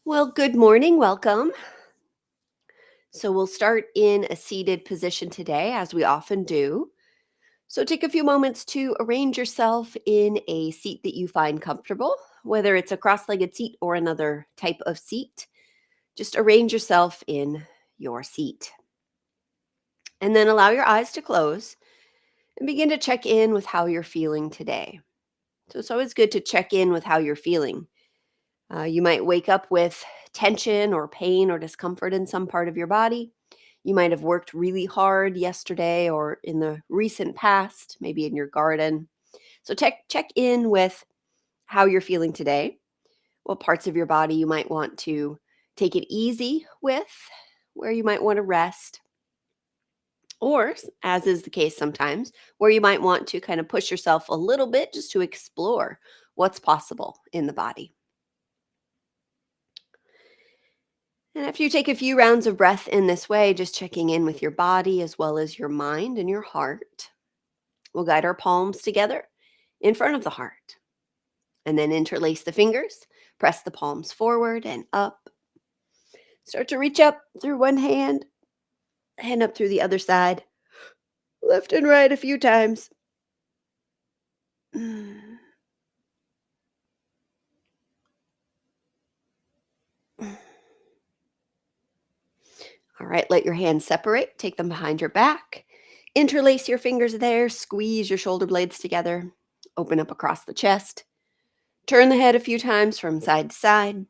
Well, good morning. Welcome. So, we'll start in a seated position today, as we often do. So, take a few moments to arrange yourself in a seat that you find comfortable, whether it's a cross legged seat or another type of seat. Just arrange yourself in your seat. And then allow your eyes to close and begin to check in with how you're feeling today. So, it's always good to check in with how you're feeling. You might wake up with tension or pain or discomfort in some part of your body. You might have worked really hard yesterday or in the recent past, maybe in your garden. So check in with how you're feeling today, what parts of your body you might want to take it easy with, where you might want to rest, or, as is the case sometimes, where you might want to kind of push yourself a little bit just to explore what's possible in the body. And after you take a few rounds of breath in this way, just checking in with your body as well as your mind and your heart, we'll guide our palms together in front of the heart and then interlace the fingers, press the palms forward and up. Start to reach up through one hand up through the other side, left and right a few times. All right, let your hands separate, take them behind your back. Interlace your fingers there, squeeze your shoulder blades together, open up across the chest. Turn the head a few times from side to side.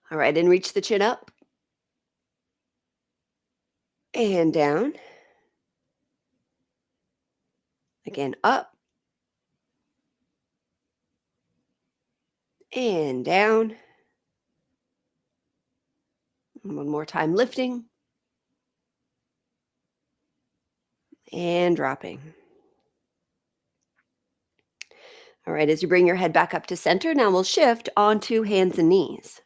All right, and reach the chin up and down. Again, up and down. And one more time, lifting and dropping. All right, as you bring your head back up to center, now we'll shift onto hands and knees.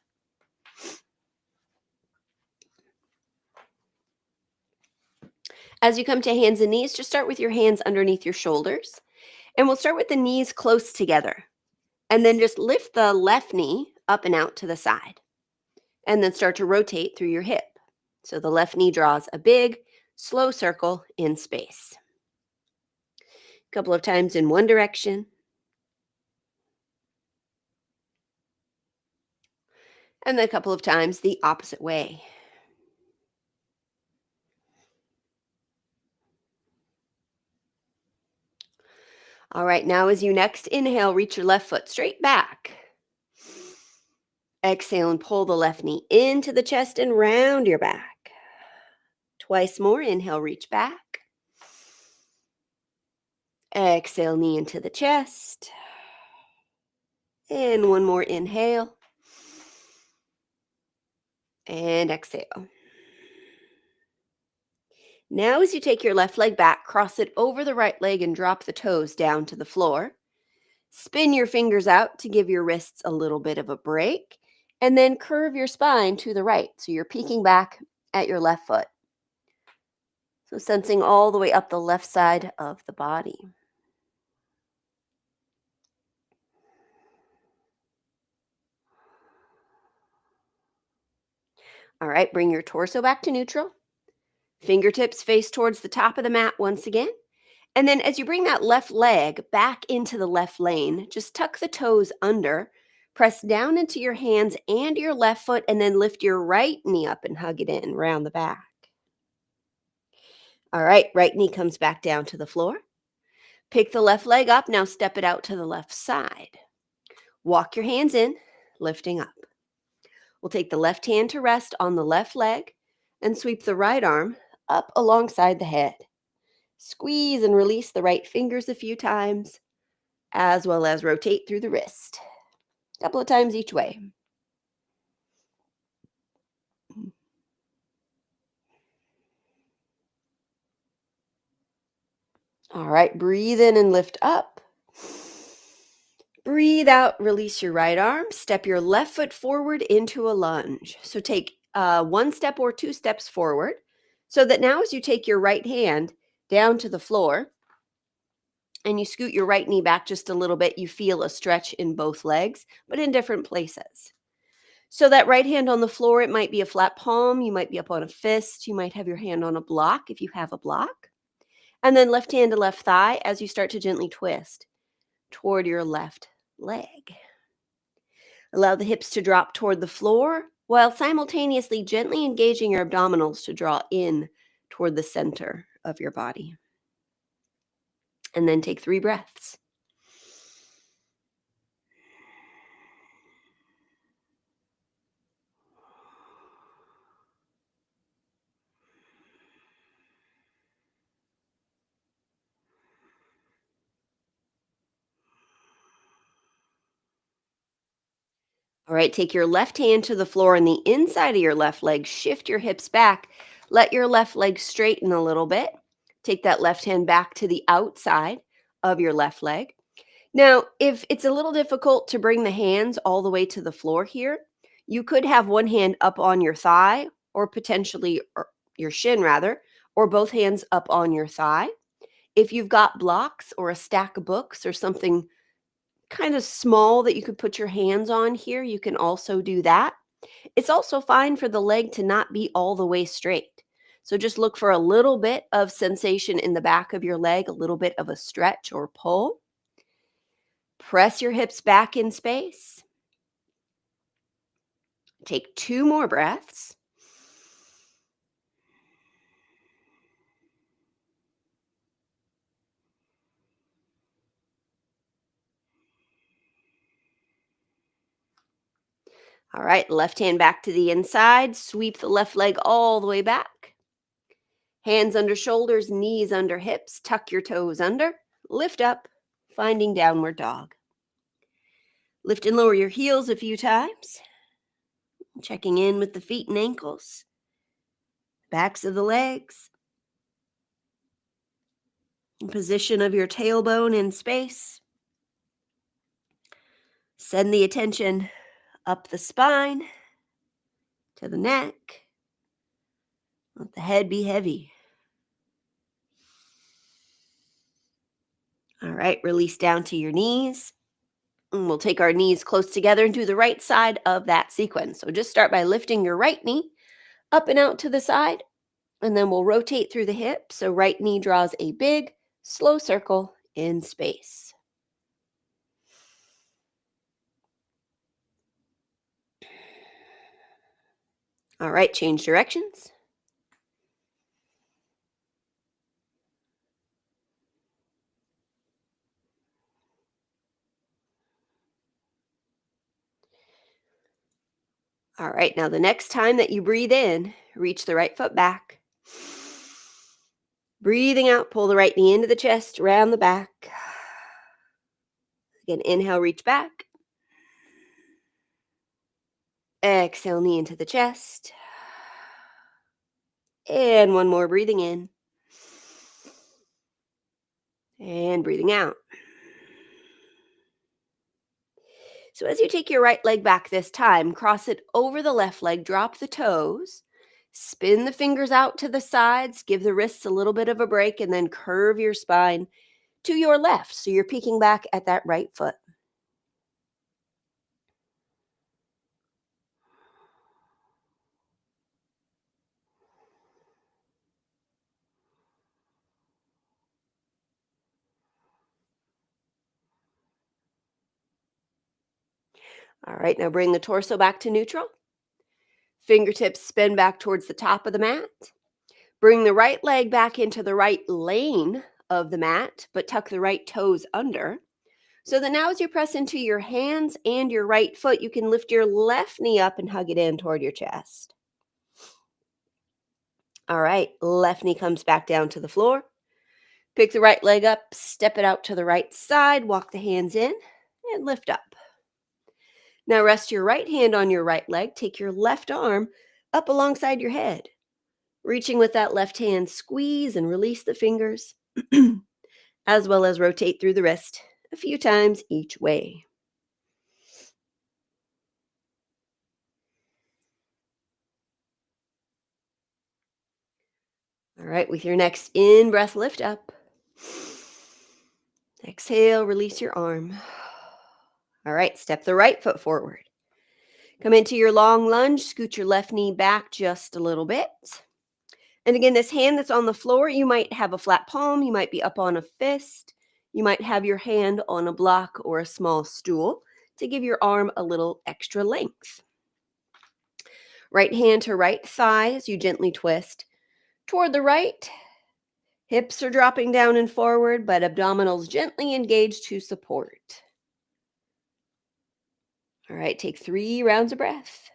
As you come to hands and knees, just start with your hands underneath your shoulders. And we'll start with the knees close together. And then just lift the left knee up and out to the side. And then start to rotate through your hip. So the left knee draws a big, slow circle in space. A couple of times in one direction. And then a couple of times the opposite way. All right, now as you next inhale, reach your left foot straight back. Exhale and pull the left knee into the chest and round your back. Twice more. Inhale, reach back. Exhale, knee into the chest. And one more inhale. And exhale. Now as you take your left leg back, cross it over the right leg and drop the toes down to the floor. Spin your fingers out to give your wrists a little bit of a break. And then curve your spine to the right. So you're peeking back at your left foot. So sensing all the way up the left side of the body. All right, bring your torso back to neutral. Fingertips face towards the top of the mat once again. And then as you bring that left leg back into the left lane, just tuck the toes under, press down into your hands and your left foot, and then lift your right knee up and hug it in around the back. All right, right knee comes back down to the floor. Pick the left leg up, now step it out to the left side. Walk your hands in, lifting up. We'll take the left hand to rest on the left leg and sweep the right arm up alongside the head. Squeeze and release the right fingers a few times, as well as rotate through the wrist. A couple of times each way. All right, breathe in and lift up. Breathe out, release your right arm. Step your left foot forward into a lunge. So take one step or two steps forward. So that now, as you take your right hand down to the floor and you scoot your right knee back just a little bit, you feel a stretch in both legs, but in different places. So that right hand on the floor, it might be a flat palm, you might be up on a fist, you might have your hand on a block if you have a block. And then left hand to left thigh as you start to gently twist toward your left leg. Allow the hips to drop toward the floor while simultaneously gently engaging your abdominals to draw in toward the center of your body. And then take 3 breaths. All right, take your left hand to the floor on the inside of your left leg. Shift your hips back. Let your left leg straighten a little bit. Take that left hand back to the outside of your left leg. Now, if it's a little difficult to bring the hands all the way to the floor here, you could have one hand up on your thigh or potentially or your shin rather, or both hands up on your thigh. If you've got blocks or a stack of books or something kind of small that you could put your hands on here, you can also do that. It's also fine for the leg to not be all the way straight. So just look for a little bit of sensation in the back of your leg, a little bit of a stretch or pull. Press your hips back in space. Take 2 more breaths. All right, left hand back to the inside. Sweep the left leg all the way back. Hands under shoulders, knees under hips. Tuck your toes under. Lift up, finding downward dog. Lift and lower your heels a few times. Checking in with the feet and ankles, backs of the legs, position of your tailbone in space. Send the attention up the spine to the neck. Let the head be heavy. All right, release down to your knees. And we'll take our knees close together and do the right side of that sequence. So just start by lifting your right knee up and out to the side, and then we'll rotate through the hip. So right knee draws a big, slow circle in space. All right, change directions. All right, now the next time that you breathe in, reach the right foot back. Breathing out, pull the right knee into the chest, round the back. Again, inhale, reach back. Exhale, knee into the chest. And one more, breathing in. And breathing out. So as you take your right leg back this time, cross it over the left leg, drop the toes, spin the fingers out to the sides, give the wrists a little bit of a break, and then curve your spine to your left. So you're peeking back at that right foot. All right, now bring the torso back to neutral. Fingertips spin back towards the top of the mat. Bring the right leg back into the right lane of the mat, but tuck the right toes under. So that now as you press into your hands and your right foot, you can lift your left knee up and hug it in toward your chest. All right, left knee comes back down to the floor. Pick the right leg up, step it out to the right side, walk the hands in, and lift up. Now rest your right hand on your right leg. Take your left arm up alongside your head. Reaching with that left hand, squeeze and release the fingers, as well as rotate through the wrist a few times each way. All right, with your next in breath, lift up. Exhale, release your arm. All right, step the right foot forward. Come into your long lunge, scoot your left knee back just a little bit. And again, this hand that's on the floor, you might have a flat palm, you might be up on a fist, you might have your hand on a block or a small stool to give your arm a little extra length. Right hand to right thigh as you gently twist toward the right. Hips are dropping down and forward, but abdominals gently engaged to support. All right, take 3 rounds of breath.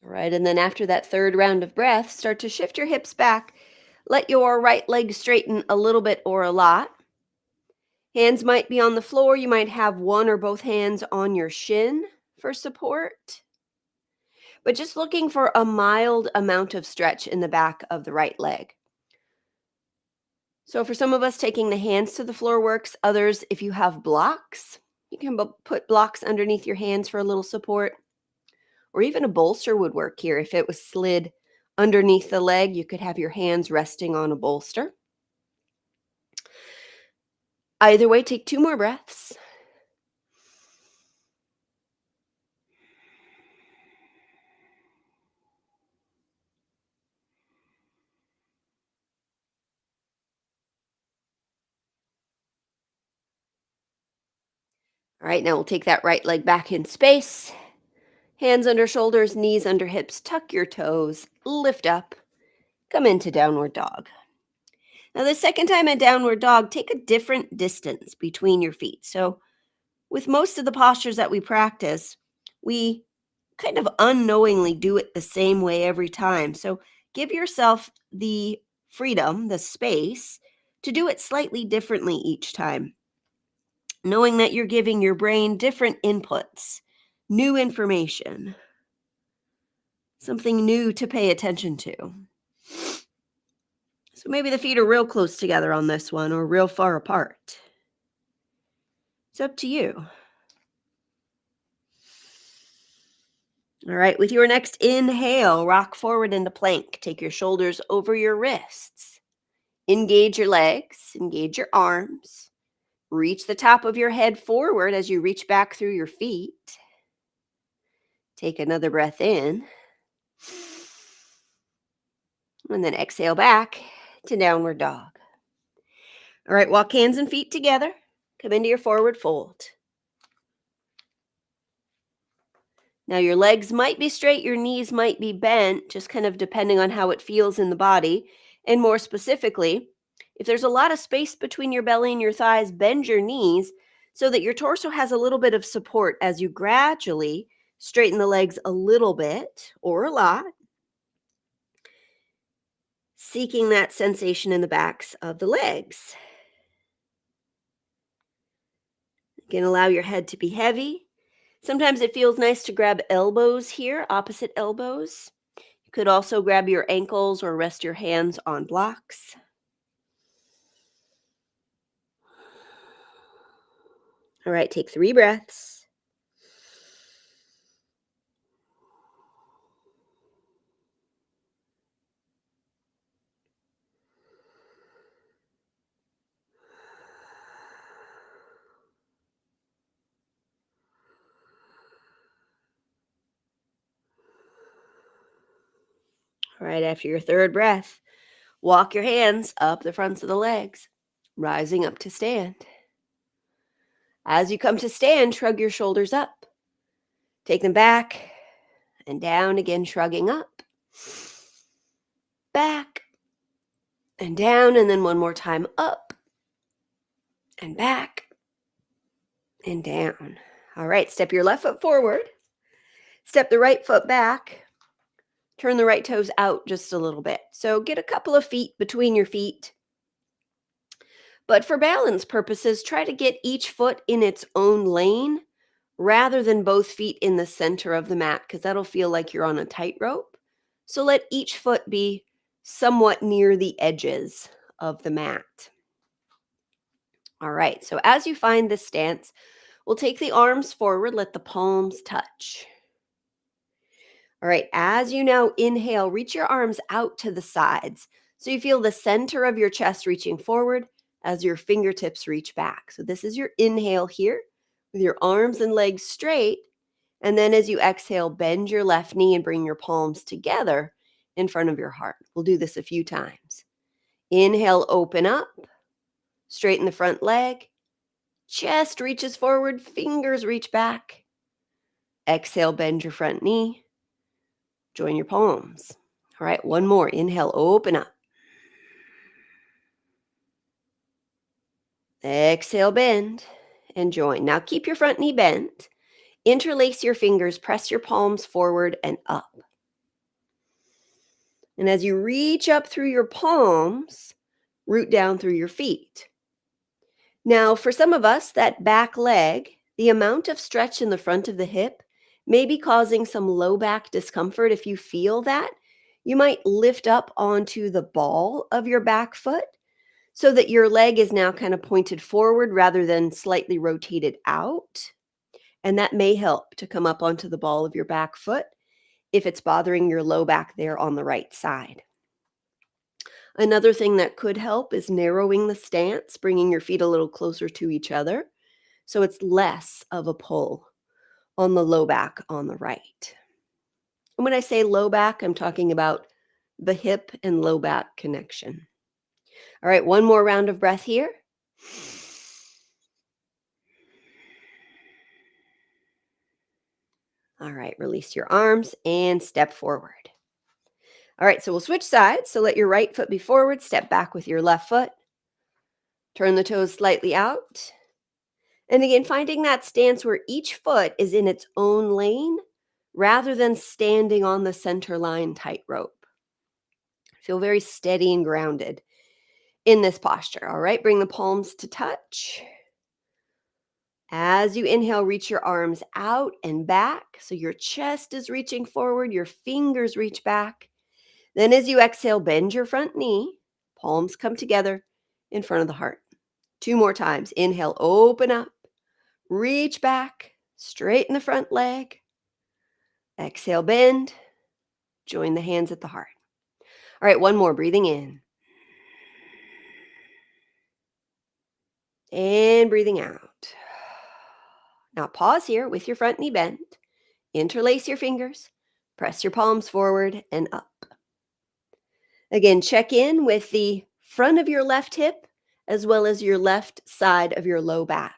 All right, and then after that third round of breath, start to shift your hips back. Let your right leg straighten a little bit or a lot. Hands might be on the floor. You might have one or both hands on your shin for support. But just looking for a mild amount of stretch in the back of the right leg. So for some of us, taking the hands to the floor works. Others, if you have blocks, you can put blocks underneath your hands for a little support. Or even a bolster would work here. If it was slid underneath the leg, you could have your hands resting on a bolster. Either way, take 2 more breaths. All right, now we'll take that right leg back in space. Hands under shoulders, knees under hips. Tuck your toes. Lift up. Come into downward dog. Now, the second time in downward dog, take a different distance between your feet. So, with most of the postures that we practice, we kind of unknowingly do it the same way every time. So, give yourself the freedom, the space to do it slightly differently each time, knowing that you're giving your brain different inputs, new information, something new to pay attention to. So maybe the feet are real close together on this one or real far apart. It's up to you. All right, with your next inhale, rock forward into plank. Take your shoulders over your wrists. Engage your legs, engage your arms. Reach the top of your head forward as you reach back through your feet. Take another breath in. And then exhale back to downward dog. All right, walk hands and feet together. Come into your forward fold. Now your legs might be straight, your knees might be bent, just kind of depending on how it feels in the body. And more specifically, if there's a lot of space between your belly and your thighs, bend your knees so that your torso has a little bit of support as you gradually straighten the legs a little bit or a lot, seeking that sensation in the backs of the legs. You can allow your head to be heavy. Sometimes it feels nice to grab elbows here, opposite elbows. You could also grab your ankles or rest your hands on blocks. All right, take 3 breaths. All right, after your third breath, walk your hands up the fronts of the legs, rising up to stand. As you come to stand, shrug your shoulders up. Take them back and down again, shrugging up. Back and down, and then one more time up and back and down. All right, step your left foot forward. Step the right foot back. Turn the right toes out just a little bit. So get a couple of feet between your feet. But for balance purposes, try to get each foot in its own lane rather than both feet in the center of the mat, because that'll feel like you're on a tightrope. So let each foot be somewhat near the edges of the mat. All right, so as you find this stance, we'll take the arms forward, let the palms touch. All right, as you now inhale, reach your arms out to the sides. So you feel the center of your chest reaching forward as your fingertips reach back. So this is your inhale here with your arms and legs straight. And then as you exhale, bend your left knee and bring your palms together in front of your heart. We'll do this a few times. Inhale, open up, straighten the front leg. Chest reaches forward, fingers reach back. Exhale, bend your front knee. Join your palms. All right, one more. Inhale, open up. Exhale, bend and join. Now keep your front knee bent. Interlace your fingers, press your palms forward and up. And as you reach up through your palms, root down through your feet. Now, for some of us, that back leg, the amount of stretch in the front of the hip may be causing some low back discomfort. If you feel that, you might lift up onto the ball of your back foot so that your leg is now kind of pointed forward rather than slightly rotated out. And that may help to come up onto the ball of your back foot if it's bothering your low back there on the right side. Another thing that could help is narrowing the stance, bringing your feet a little closer to each other so it's less of a pull on the low back on the right. And when I say low back, I'm talking about the hip and low back connection. All right, one more round of breath here. All right, release your arms and step forward. All right, so we'll switch sides. So let your right foot be forward, step back with your left foot. Turn the toes slightly out. And again, finding that stance where each foot is in its own lane rather than standing on the center line tightrope. Feel very steady and grounded in this posture. All right, bring the palms to touch. As you inhale, reach your arms out and back. So your chest is reaching forward, your fingers reach back. Then as you exhale, bend your front knee, palms come together in front of the heart. 2 more times. Inhale, open up, reach back, straighten the front leg. Exhale, bend, join the hands at the heart. All right, one more, breathing in. And breathing out. Now pause here with your front knee bent. Interlace your fingers, press your palms forward and up. Again, check in with the front of your left hip as well as your left side of your low back.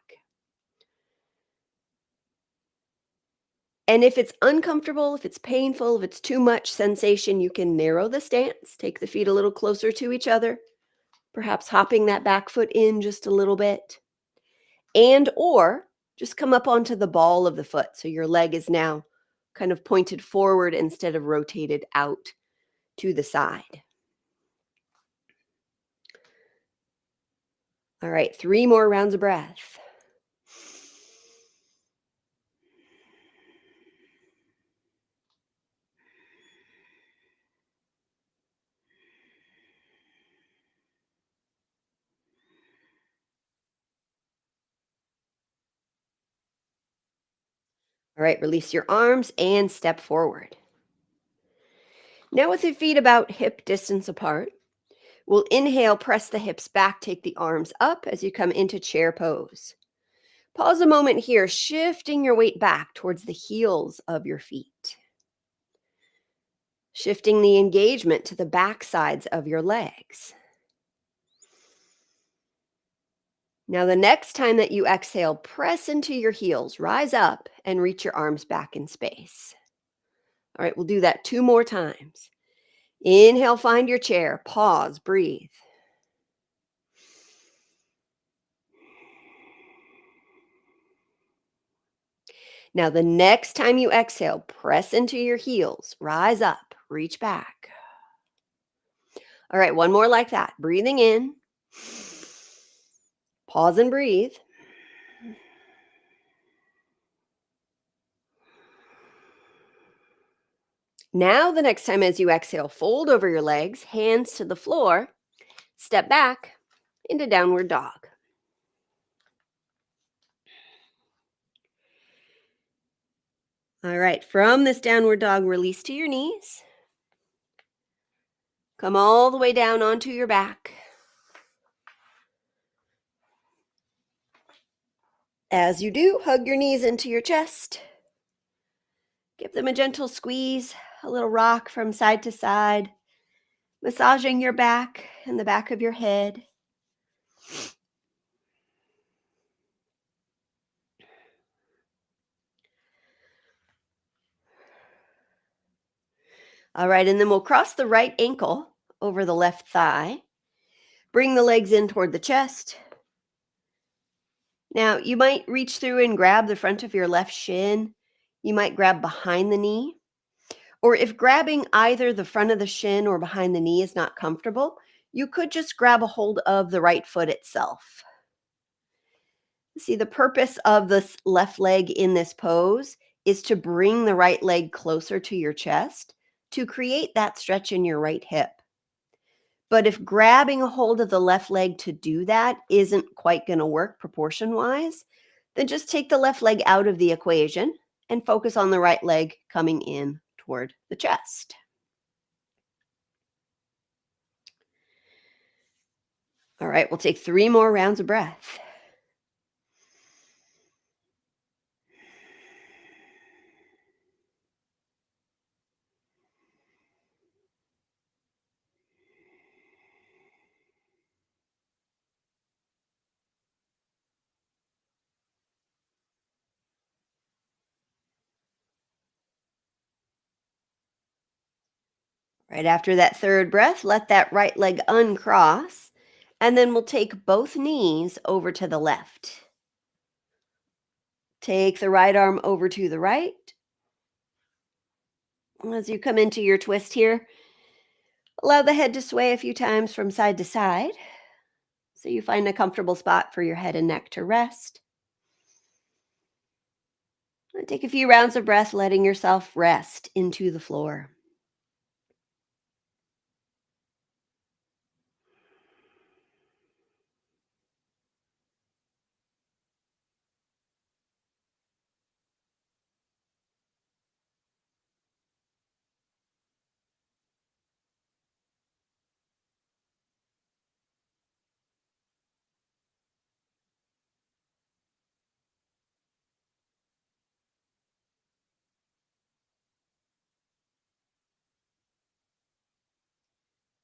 And if it's uncomfortable, if it's painful, if it's too much sensation, you can narrow the stance, take the feet a little closer to each other, perhaps hopping that back foot in just a little bit. And or just come up onto the ball of the foot. So your leg is now kind of pointed forward instead of rotated out to the side. All right, 3 more rounds of breath. All right, release your arms and step forward. Now with your feet about hip distance apart, we'll inhale, press the hips back, take the arms up as you come into chair pose. Pause a moment here, shifting your weight back towards the heels of your feet. Shifting the engagement to the back sides of your legs. Now, the next time that you exhale, press into your heels, rise up, and reach your arms back in space. All right, we'll do that 2 more times. Inhale, find your chair, pause, breathe. Now, the next time you exhale, press into your heels, rise up, reach back. All right, one more like that. Breathing in. Pause and breathe. Now, the next time as you exhale, fold over your legs, hands to the floor, step back into downward dog. All right, from this downward dog, release to your knees. Come all the way down onto your back. As you do, hug your knees into your chest. Give them a gentle squeeze, a little rock from side to side, massaging your back and the back of your head. All right, and then we'll cross the right ankle over the left thigh. Bring the legs in toward the chest. Now, you might reach through and grab the front of your left shin. You might grab behind the knee. Or if grabbing either the front of the shin or behind the knee is not comfortable, you could just grab a hold of the right foot itself. See, the purpose of this left leg in this pose is to bring the right leg closer to your chest to create that stretch in your right hip. But if grabbing a hold of the left leg to do that isn't quite going to work proportion-wise, then just take the left leg out of the equation and focus on the right leg coming in toward the chest. All right, we'll take 3 more rounds of breath. Right after that third breath, let that right leg uncross, and then we'll take both knees over to the left. Take the right arm over to the right. As you come into your twist here, allow the head to sway a few times from side to side so you find a comfortable spot for your head and neck to rest. And take a few rounds of breath, letting yourself rest into the floor.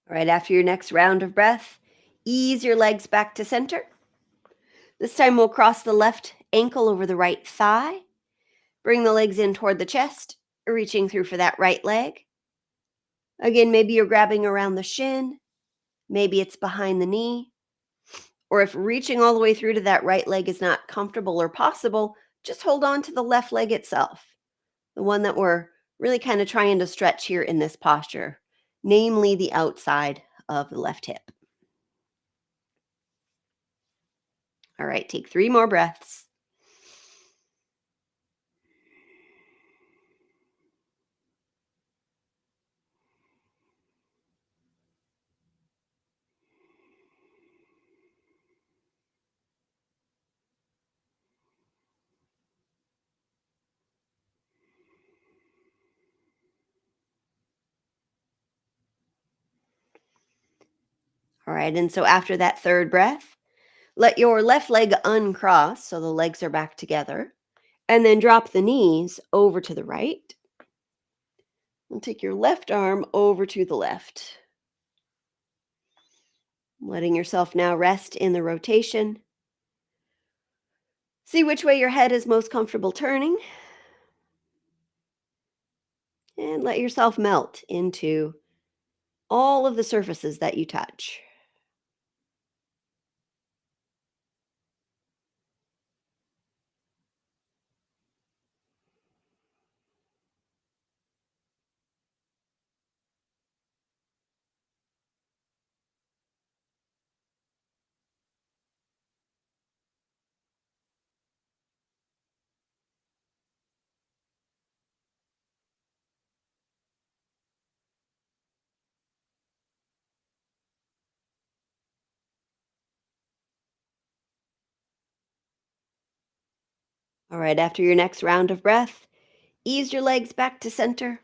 Right after your next round of breath, ease your legs back to center. This time we'll cross the left ankle over the right thigh. Bring the legs in toward the chest, reaching through for that right leg. Again, maybe you're grabbing around the shin. Maybe it's behind the knee. Or if reaching all the way through to that right leg is not comfortable or possible, just hold on to the left leg itself, the one that we're really kind of trying to stretch here in this posture, namely the outside of the left hip. All right, take 3 more breaths. All right, and so after that third breath, let your left leg uncross so the legs are back together, and then drop the knees over to the right. And take your left arm over to the left. Letting yourself now rest in the rotation. See which way your head is most comfortable turning. And let yourself melt into all of the surfaces that you touch. All right, after your next round of breath, ease your legs back to center.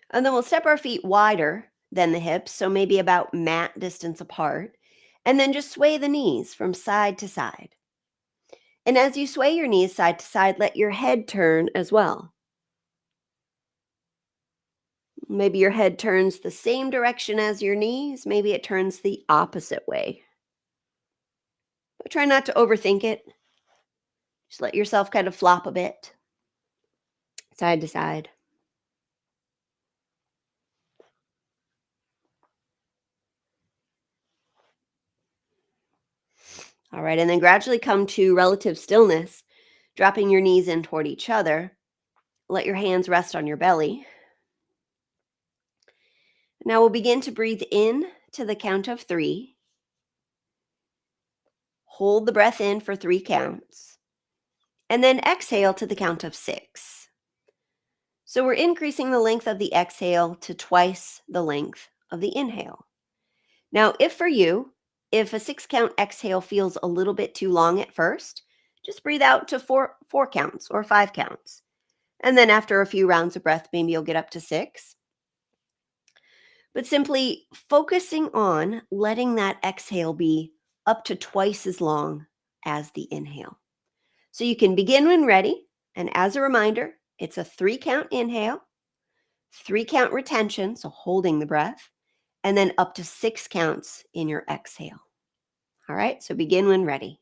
And then we'll step our feet wider than the hips, so maybe about mat distance apart. And then just sway the knees from side to side. And as you sway your knees side to side, let your head turn as well. Maybe your head turns the same direction as your knees. Maybe it turns the opposite way. But try not to overthink it. Just let yourself kind of flop a bit, side to side. All right, and then gradually come to relative stillness, dropping your knees in toward each other. Let your hands rest on your belly. Now we'll begin to breathe in to the count of 3. Hold the breath in for 3 counts. And then exhale to the count of 6. So we're increasing the length of the exhale to twice the length of the inhale. Now, if for you, if a 6 count exhale feels a little bit too long at first, just breathe out to four counts or 5 counts. And then after a few rounds of breath, maybe you'll get up to 6. But simply focusing on letting that exhale be up to twice as long as the inhale. So you can begin when ready. And as a reminder, it's a 3 count inhale, 3 count retention, so holding the breath, and then up to 6 counts in your exhale. All right, so begin when ready.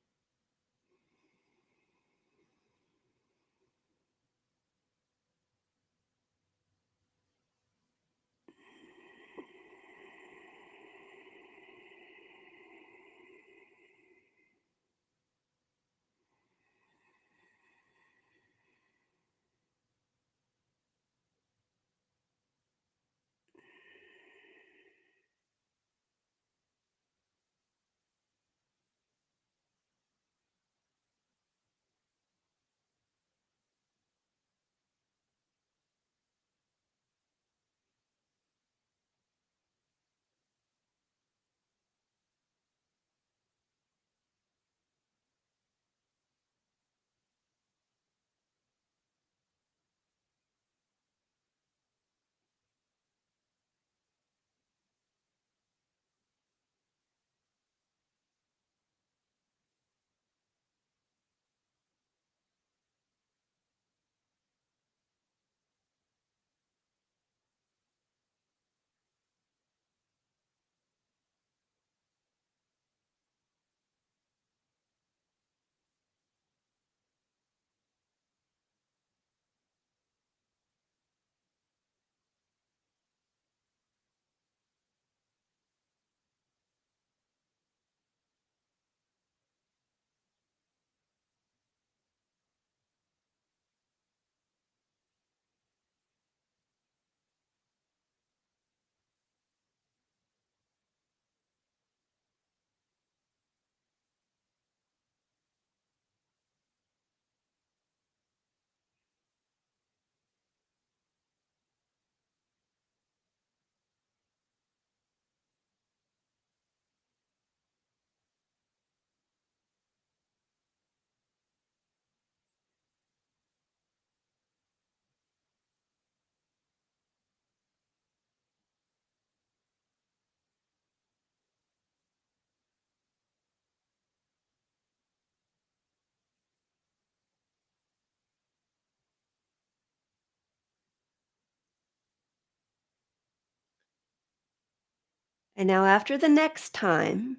And now, after the next time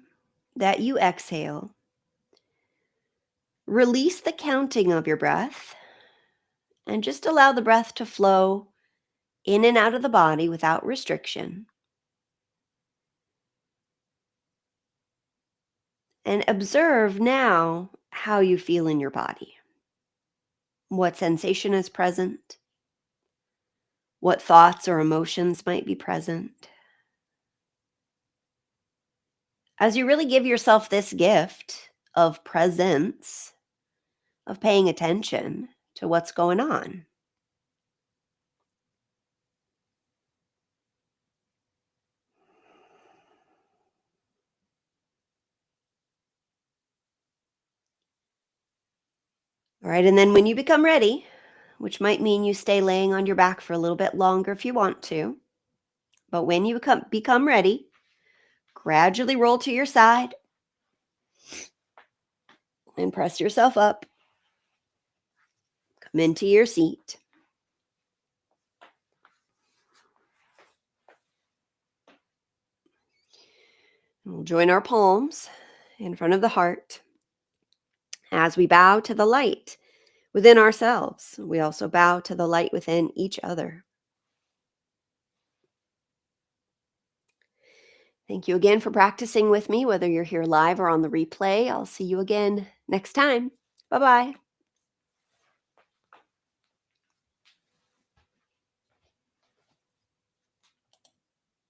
that you exhale, release the counting of your breath and just allow the breath to flow in and out of the body without restriction. And observe now how you feel in your body. What sensation is present? What thoughts or emotions might be present? As you really give yourself this gift of presence, of paying attention to what's going on. All right, and then when you become ready, which might mean you stay laying on your back for a little bit longer if you want to, but when you become ready, gradually roll to your side and press yourself up. Come into your seat. And we'll join our palms in front of the heart as we bow to the light within ourselves. We also bow to the light within each other. Thank you again for practicing with me, whether you're here live or on the replay. I'll see you again next time. Bye bye.